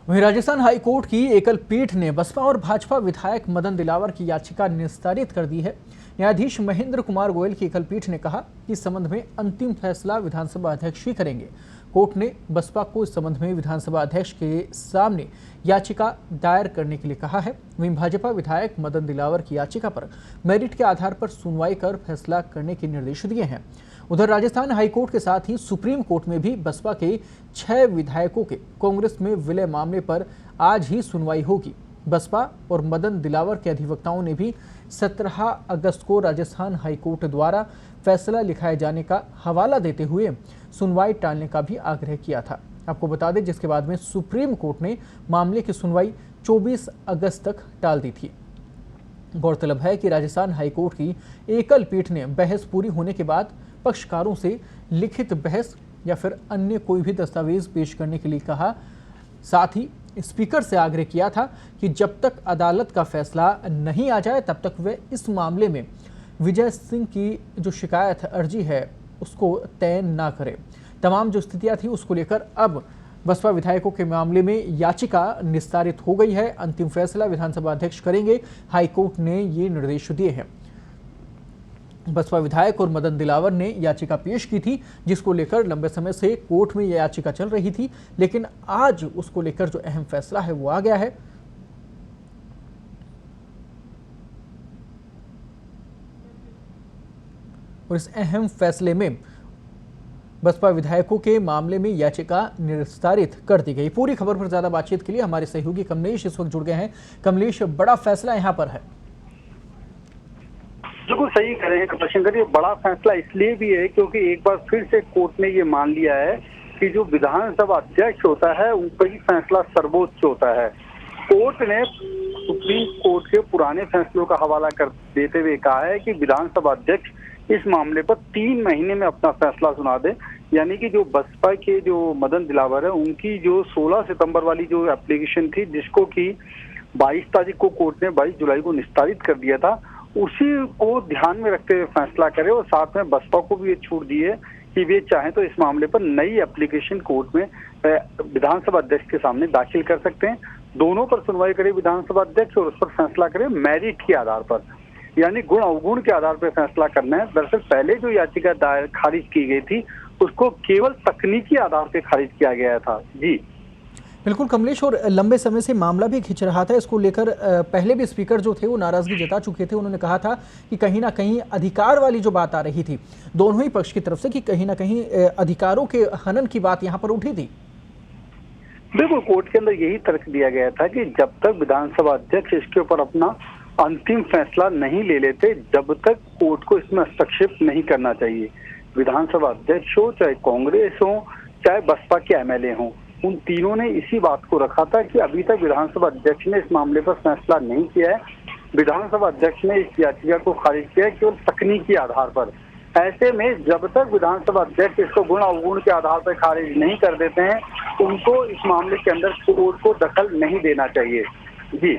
वहीं राजस्थान हाईकोर्ट की एकल पीठ ने बसपा और भाजपा विधायक मदन दिलावर की याचिका निस्तारित कर दी है। न्यायाधीश महेंद्र कुमार गोयल की एकल पीठ ने कहा कि इस संबंध में अंतिम फैसला विधानसभा अध्यक्ष ही करेंगे। कोर्ट ने बसपा को इस संबंध में विधानसभा अध्यक्ष के सामने याचिका दायर करने के लिए कहा है। वहीं भाजपा विधायक मदन दिलावर की याचिका पर मेरिट के आधार पर सुनवाई कर फैसला करने के निर्देश दिए हैं। उधर राजस्थान हाईकोर्ट के साथ ही सुप्रीम कोर्ट में भी बसपा के 6 विधायकों के कांग्रेस में विलय मामले पर आज ही सुनवाई होगी। बसपा और मदन दिलावर के अधिवक्ताओं ने भी 17 अगस्त को राजस्थान हाईकोर्ट द्वारा फैसला लिखाए जाने का हवाला देते हुए सुनवाई टालने का भी आग्रह किया था। आपको बता दें, जिसके बाद में सुप्रीम कोर्ट ने मामले की सुनवाई 24 अगस्त तक टाल दी थी। गौरतलब है कि राजस्थान हाईकोर्ट की एकल पीठ ने बहस पूरी होने के बाद पक्षकारों से लिखित बहस या फिर अन्य कोई भी दस्तावेज पेश करने के लिए कहा। साथ ही स्पीकर से आग्रह किया था कि जब तक अदालत का फैसला नहीं आ जाए तब तक वे इस मामले में विजय सिंह की जो शिकायत अर्जी है उसको तय ना करें। तमाम जो स्थितियां थी उसको लेकर अब बसपा विधायकों के मामले में याचिका निस्तारित हो गई है। अंतिम फैसला विधानसभा अध्यक्ष करेंगे। हाईकोर्ट ने ये निर्देश दिए हैं। बसपा विधायक और मदन दिलावर ने याचिका पेश की थी, जिसको लेकर लंबे समय से कोर्ट में यह याचिका चल रही थी, लेकिन आज उसको लेकर जो अहम फैसला है वो आ गया है। और इस अहम फैसले में बसपा विधायकों के मामले में याचिका निस्तारित कर दी गई। पूरी खबर पर ज्यादा बातचीत के लिए हमारे सहयोगी कमलेश इस वक्त जुड़ गए हैं। कमलेश, बड़ा फैसला यहां पर है। बिल्कुल सही कह रहे हैं कमलशंकर, ये बड़ा फैसला इसलिए भी है क्योंकि एक बार फिर से कोर्ट ने ये मान लिया है कि जो विधानसभा अध्यक्ष होता है उनका ही फैसला सर्वोच्च होता है। कोर्ट ने सुप्रीम कोर्ट के पुराने फैसलों का हवाला कर देते हुए कहा है कि विधानसभा अध्यक्ष इस मामले पर 3 महीने में अपना फैसला सुना दे। यानी कि जो बसपा के जो मदन दिलावर है उनकी जो 16 सितंबर वाली जो एप्लीकेशन थी, जिसको कि 22 तारीख को कोर्ट ने 22 जुलाई को निस्तारित कर दिया था, उसी को ध्यान में रखते हुए फैसला करे। और साथ में बसपा को भी ये छूट दी है कि वे चाहें तो इस मामले पर नई एप्लीकेशन कोर्ट में विधानसभा अध्यक्ष के सामने दाखिल कर सकते हैं। दोनों पर सुनवाई करे विधानसभा अध्यक्ष और उस पर फैसला करे मेरिट के आधार पर, यानी गुण अवगुण के आधार पर फैसला करना है। दरअसल पहले जो याचिका दायर खारिज की गई थी उसको केवल तकनीकी आधार पर खारिज किया गया था। जी बिल्कुल कमलेश, और लंबे समय से मामला भी खिंच रहा था। इसको लेकर पहले भी स्पीकर जो थे वो नाराजगी जता चुके थे। उन्होंने कहा था कि कहीं ना कहीं अधिकार वाली जो बात आ रही थी दोनों ही पक्ष की तरफ से, कि कहीं ना कहीं अधिकारों के हनन की बात यहाँ पर उठी थी। बिल्कुल, कोर्ट के अंदर यही तर्क दिया गया था कि जब तक विधानसभा अध्यक्ष इसके ऊपर अपना अंतिम फैसला नहीं ले लेते, जब तक कोर्ट को इसमें हस्तक्षेप नहीं करना चाहिए। विधानसभा अध्यक्ष हो, चाहे कांग्रेस हो, चाहे बसपा के एमएलए हो, उन तीनों ने इसी बात को रखा था कि अभी तक विधानसभा अध्यक्ष ने इस मामले पर फैसला नहीं किया है। विधानसभा अध्यक्ष ने इस याचिका को खारिज किया है केवल तकनीकी आधार पर। ऐसे में जब तक विधानसभा अध्यक्ष इसको गुण अवगुण के आधार पर खारिज नहीं कर देते हैं, उनको इस मामले के अंदर कोर्ट को दखल नहीं देना चाहिए। जी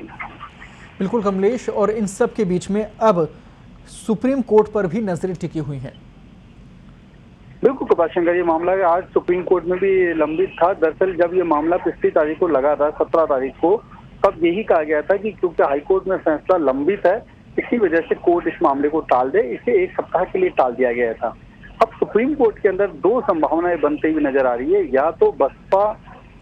बिल्कुल कमलेश, और इन सब के बीच में अब सुप्रीम कोर्ट पर भी नजरें टिकी हुई हैं। बिल्कुल कृपाशंकर, ये मामला आज सुप्रीम कोर्ट में भी लंबित था। दरअसल जब ये मामला पिछली तारीख को लगा था, 17 तारीख को, तब यही कहा गया था कि क्योंकि हाईकोर्ट में फैसला लंबित है, इसी वजह से कोर्ट इस मामले को टाल दे। इसे 1 सप्ताह के लिए टाल दिया गया था। अब सुप्रीम कोर्ट के अंदर 2 संभावनाएं बनती हुई नजर आ रही है। या तो बसपा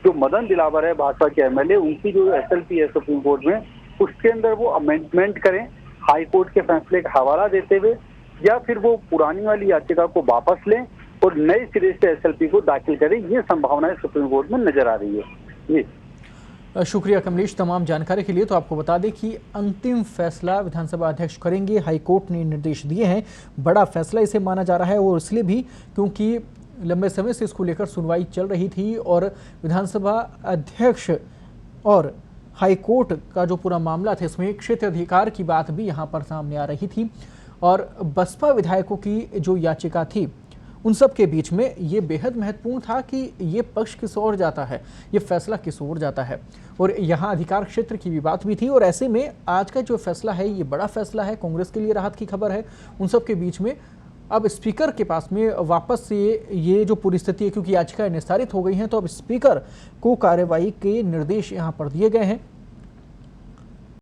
जो मदन दिलावर है, भाजपा के एमएलए, उनकी जो एसएलपी है सुप्रीम कोर्ट में, उसके अंदर वो अमेंडमेंट करें हाईकोर्ट के फैसले का हवाला देते हुए, या फिर वो पुरानी वाली याचिका को वापस लें और नए सिरे से एसएलपी को दाखिल करें। ये संभावनाएं सुप्रीम कोर्ट में नजर आ रही है। जी शुक्रिया कमलेश तमाम जानकारी के लिए। तो आपको बता दें कि अंतिम फैसला विधानसभा अध्यक्ष करेंगे। हाईकोर्ट ने निर्देश दिए हैं। बड़ा फैसला इसे माना जा रहा है, और इसलिए भी क्योंकि लंबे समय से इसको लेकर सुनवाई चल रही थी और विधानसभा अध्यक्ष और हाईकोर्ट का जो पूरा मामला था, इसमें क्षेत्राधिकार की बात भी यहाँ पर सामने आ रही थी। और बसपा विधायकों की जो याचिका थी उन सब के बीच में ये बेहद महत्वपूर्ण था कि ये पक्ष किस ओर जाता है, ये फैसला किस ओर जाता है, और यहाँ अधिकार क्षेत्र की भी बात भी थी। और ऐसे में आज का जो फैसला है ये बड़ा फैसला है, कांग्रेस के लिए राहत की खबर है। उन सब के बीच में अब स्पीकर के पास में वापस से ये जो पूरी स्थिति है, क्योंकि याचिकाएं निस्तारित हो गई हैं, तो अब स्पीकर को कार्रवाई के निर्देश यहाँ पर दिए गए हैं।